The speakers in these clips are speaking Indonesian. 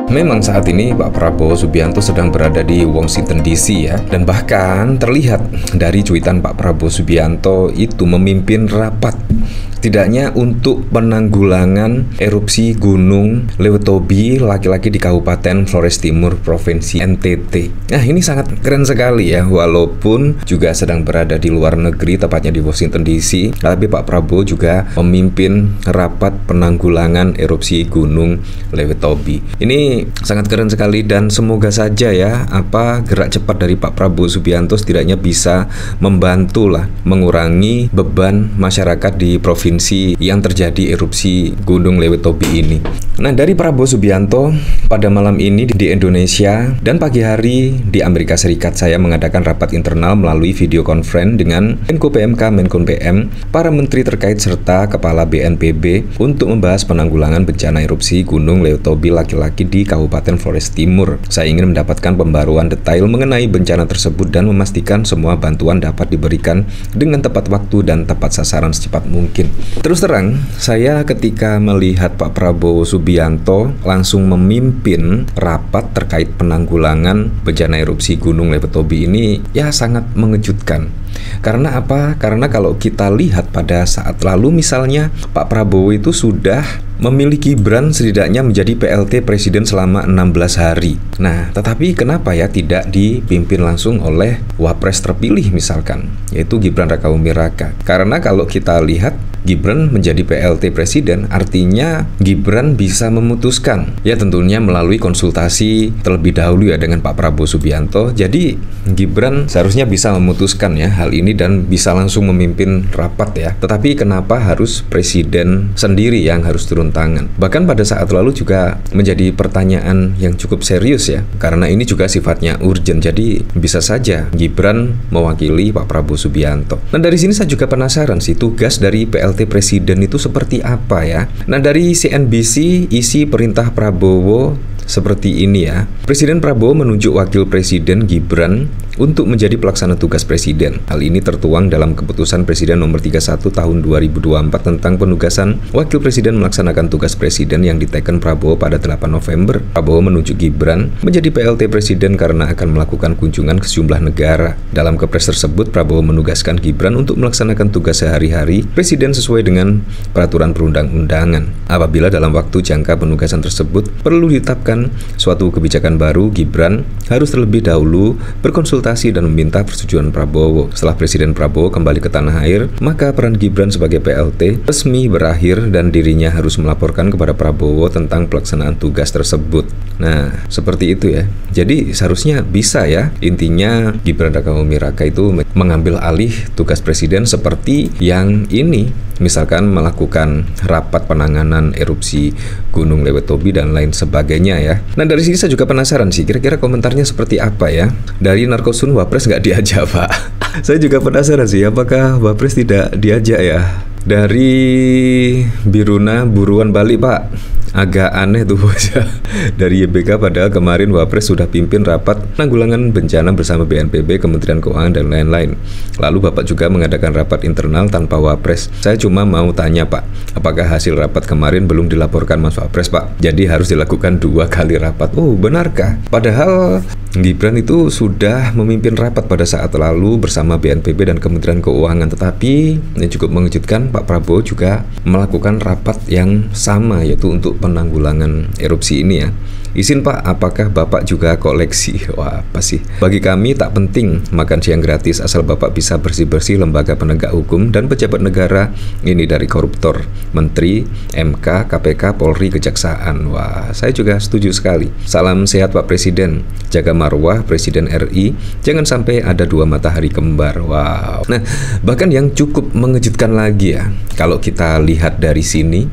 Memang saat ini Pak Prabowo Subianto sedang berada di Washington DC ya. Dan bahkan terlihat dari cuitan Pak Prabowo Subianto itu memimpin rapat setidaknya untuk penanggulangan erupsi Gunung Leutobi laki-laki di Kabupaten Flores Timur, Provinsi NTT. Nah, ini sangat keren sekali ya, walaupun juga sedang berada di luar negeri, tepatnya di Washington DC, tapi Pak Prabowo juga memimpin rapat penanggulangan erupsi Gunung Leutobi. Ini sangat keren sekali dan semoga saja ya gerak cepat dari Pak Prabowo Subianto setidaknya bisa membantu lah mengurangi beban masyarakat di provinsi yang terjadi erupsi Gunung Leutobi ini. Nah, dari Prabowo Subianto pada malam ini di Indonesia dan pagi hari di Amerika Serikat, saya mengadakan rapat internal melalui video conference dengan Menko PMK, Menko PM, para menteri terkait serta Kepala BNPB untuk membahas penanggulangan bencana erupsi Gunung Leutobi laki-laki di Kabupaten Flores Timur. Saya ingin mendapatkan pembaruan detail mengenai bencana tersebut dan memastikan semua bantuan dapat diberikan dengan tepat waktu dan tepat sasaran secepat mungkin. Terus terang, saya ketika melihat Pak Prabowo Subianto langsung memimpin rapat terkait penanggulangan bencana erupsi Gunung Leutobi ini ya sangat mengejutkan. Karena apa? Karena kalau kita lihat pada saat lalu misalnya Pak Prabowo itu sudah memilih Gibran setidaknya menjadi PLT Presiden selama 16 hari. Nah, tetapi kenapa ya tidak dipimpin langsung oleh Wapres terpilih misalkan, yaitu Gibran Rakabuming Raka? Karena kalau kita lihat Gibran menjadi PLT Presiden, artinya Gibran bisa memutuskan, ya tentunya melalui konsultasi terlebih dahulu ya dengan Pak Prabowo Subianto. Jadi Gibran seharusnya bisa memutuskan ya hal ini dan bisa langsung memimpin rapat ya. Tetapi kenapa harus Presiden sendiri yang harus turun tangan? Bahkan pada saat lalu juga menjadi pertanyaan yang cukup serius ya, karena ini juga sifatnya urgent. Jadi bisa saja Gibran mewakili Pak Prabowo Subianto. Nah, dari sini saya juga penasaran sih tugas dari PLT Presiden itu seperti apa ya. Nah, dari CNBC isi perintah Prabowo seperti ini ya. Presiden Prabowo menunjuk Wakil Presiden Gibran untuk menjadi pelaksana tugas Presiden. Hal ini tertuang dalam Keputusan Presiden Nomor 31 Tahun 2024 tentang penugasan Wakil Presiden melaksanakan tugas Presiden yang diteken Prabowo pada 8 November. Prabowo menunjuk Gibran menjadi PLT Presiden karena akan melakukan kunjungan ke sejumlah negara. Dalam Kepres tersebut, Prabowo menugaskan Gibran untuk melaksanakan tugas sehari-hari Presiden sesuai dengan peraturan perundang-undangan. Apabila dalam waktu jangka penugasan tersebut perlu ditetapkan suatu kebijakan baru, Gibran harus terlebih dahulu berkonsultasi dan meminta persetujuan Prabowo. Setelah Presiden Prabowo kembali ke tanah air, maka peran Gibran sebagai PLT resmi berakhir dan dirinya harus melaporkan kepada Prabowo tentang pelaksanaan tugas tersebut. Nah, seperti itu ya. Jadi seharusnya bisa ya. Intinya Gibran Rakabuming Raka itu mengambil alih tugas Presiden seperti yang ini. Misalkan melakukan rapat penanganan erupsi Gunung Leutobi dan lain sebagainya ya. Nah, dari sini saya juga penasaran sih, kira-kira komentarnya seperti apa ya. Dari Narkosun Wapres nggak diajak Pak. Saya juga penasaran sih, apakah Wapres tidak diajak ya. Dari Biruna Buruan Bali Pak, agak aneh tuh bos. Dari YBK padahal kemarin Wapres sudah pimpin rapat penanggulangan bencana bersama BNPB, Kementerian Keuangan dan lain-lain. Lalu Bapak juga mengadakan rapat internal tanpa Wapres. Saya cuma mau tanya Pak, apakah hasil rapat kemarin belum dilaporkan Mas Wapres Pak? Jadi harus dilakukan 2 kali rapat. Oh, benarkah? Padahal Gibran itu sudah memimpin rapat pada saat lalu bersama BNPB dan Kementerian Keuangan. Tetapi yang cukup mengejutkan, Pak Prabowo juga melakukan rapat yang sama, yaitu untuk penanggulangan erupsi ini ya. Izin Pak, apakah Bapak juga koleksi? Wah, apa sih? Bagi kami tak penting makan siang gratis asal Bapak bisa bersih-bersih lembaga penegak hukum dan pejabat negara ini dari koruptor, Menteri, MK, KPK, Polri, Kejaksaan. Wah, saya juga setuju sekali. Salam sehat Pak Presiden. Jaga marwah Presiden RI. Jangan sampai ada 2 matahari kembar. Wow. Nah, bahkan yang cukup mengejutkan lagi ya, kalau kita lihat dari sini,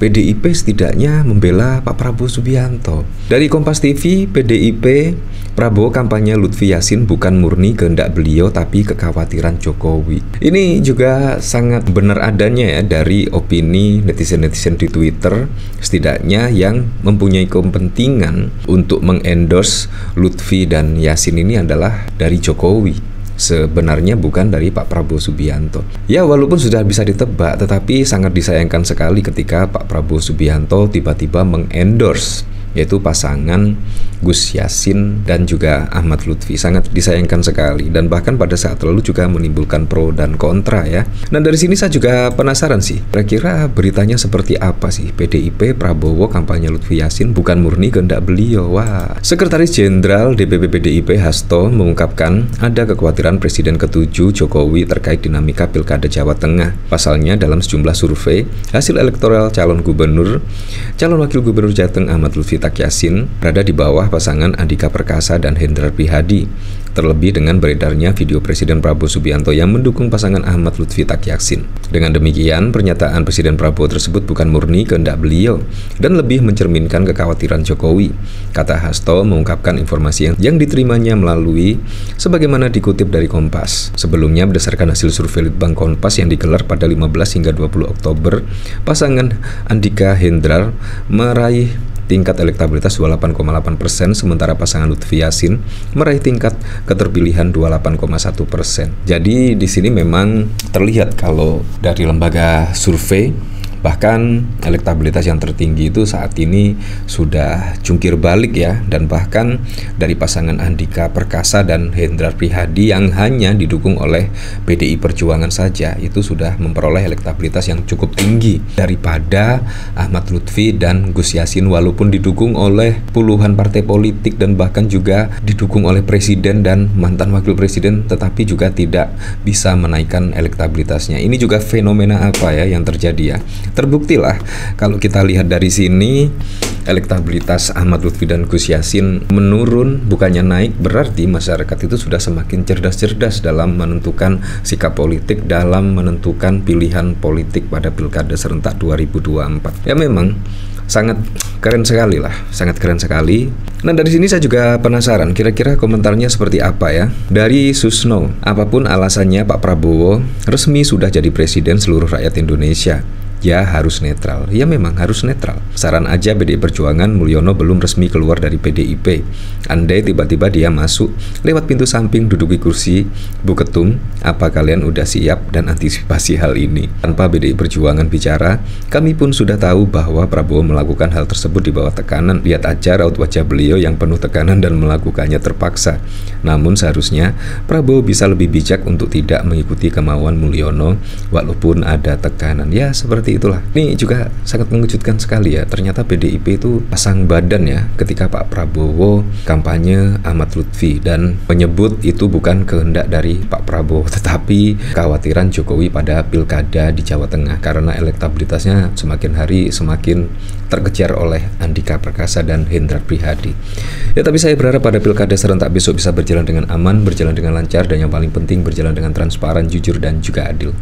PDIP setidaknya membela Pak Prabowo Subianto. Dari Kompas TV, PDIP, Prabowo kampanye Lutfi Yassin bukan murni kehendak beliau tapi kekhawatiran Jokowi. Ini juga sangat benar adanya ya dari opini netizen-netizen di Twitter, setidaknya yang mempunyai kepentingan untuk mengendorse Lutfi dan Yassin ini adalah dari Jokowi. Sebenarnya bukan dari Pak Prabowo Subianto. Ya, walaupun sudah bisa ditebak, tetapi sangat disayangkan sekali ketika Pak Prabowo Subianto tiba-tiba mengendorse yaitu pasangan Gus Yassin dan juga Ahmad Lutfi. Sangat disayangkan sekali, dan bahkan pada saat lalu juga menimbulkan pro dan kontra ya. Nah, dari sini saya juga penasaran sih, kira-kira beritanya seperti apa sih? PDIP Prabowo kampanye Lutfi Yassin bukan murni kehendak beliau. Wah, Sekretaris Jenderal DPP PDIP Hasto mengungkapkan ada kekhawatiran Presiden ke-7 Jokowi terkait dinamika Pilkada Jawa Tengah. Pasalnya dalam sejumlah survei, hasil elektoral calon wakil gubernur Jateng Ahmad Lutfi Yassin berada di bawah pasangan Andika Perkasa dan Hendrar Prihadi. Terlebih dengan beredarnya video Presiden Prabowo Subianto yang mendukung pasangan Ahmad Lutfi Yassin. Dengan demikian, pernyataan Presiden Prabowo tersebut bukan murni kehendak beliau dan lebih mencerminkan kekhawatiran Jokowi. Kata Hasto mengungkapkan informasi yang diterimanya melalui sebagaimana dikutip dari Kompas. Sebelumnya, berdasarkan hasil survei Litbang Kompas yang digelar pada 15 hingga 20 Oktober, pasangan Andika Hendrar meraih tingkat elektabilitas 28,8%, sementara pasangan Lutfi Yassin meraih tingkat keterpilihan 28,1%. Jadi di sini memang terlihat kalau dari lembaga survei, bahkan elektabilitas yang tertinggi itu saat ini sudah jungkir balik ya, dan bahkan dari pasangan Andika Perkasa dan Hendrar Prihadi yang hanya didukung oleh PDI Perjuangan saja itu sudah memperoleh elektabilitas yang cukup tinggi daripada Ahmad Lutfi dan Gus Yassin, walaupun didukung oleh puluhan partai politik dan bahkan juga didukung oleh presiden dan mantan wakil presiden, tetapi juga tidak bisa menaikkan elektabilitasnya. Ini juga fenomena apa ya yang terjadi ya? Terbuktilah kalau kita lihat dari sini, elektabilitas Ahmad Lutfi dan Gus Yassin menurun bukannya naik, berarti masyarakat itu sudah semakin cerdas-cerdas dalam menentukan sikap politik, dalam menentukan pilihan politik pada Pilkada serentak 2024. Ya memang sangat keren sekali lah, sangat keren sekali. Nah, dari sini saya juga penasaran kira-kira komentarnya seperti apa ya. Dari Susno, apapun alasannya Pak Prabowo resmi sudah jadi presiden seluruh rakyat Indonesia. Ya harus netral, ya memang harus netral. Saran aja PDI Perjuangan, Mulyono belum resmi keluar dari PDIP. Andai tiba-tiba dia masuk lewat pintu samping duduki kursi Bu Ketum, apa kalian udah siap dan antisipasi hal ini? Tanpa PDI Perjuangan bicara, kami pun sudah tahu bahwa Prabowo melakukan hal tersebut di bawah tekanan. Lihat aja raut wajah beliau yang penuh tekanan dan melakukannya terpaksa. Namun seharusnya Prabowo bisa lebih bijak untuk tidak mengikuti kemauan Mulyono walaupun ada tekanan. Ya seperti itulah. Ini juga sangat mengejutkan sekali ya. Ternyata PDIP itu pasang badan ya ketika Pak Prabowo kampanye Ahmad Lutfi dan menyebut itu bukan kehendak dari Pak Prabowo tetapi kekhawatiran Jokowi pada pilkada di Jawa Tengah karena elektabilitasnya semakin hari semakin terkejar oleh Andika Perkasa dan Hendrar Prihadi. Ya, tapi saya berharap pada pilkada serentak besok bisa berjalan dengan aman, berjalan dengan lancar, dan yang paling penting berjalan dengan transparan, jujur, dan juga adil.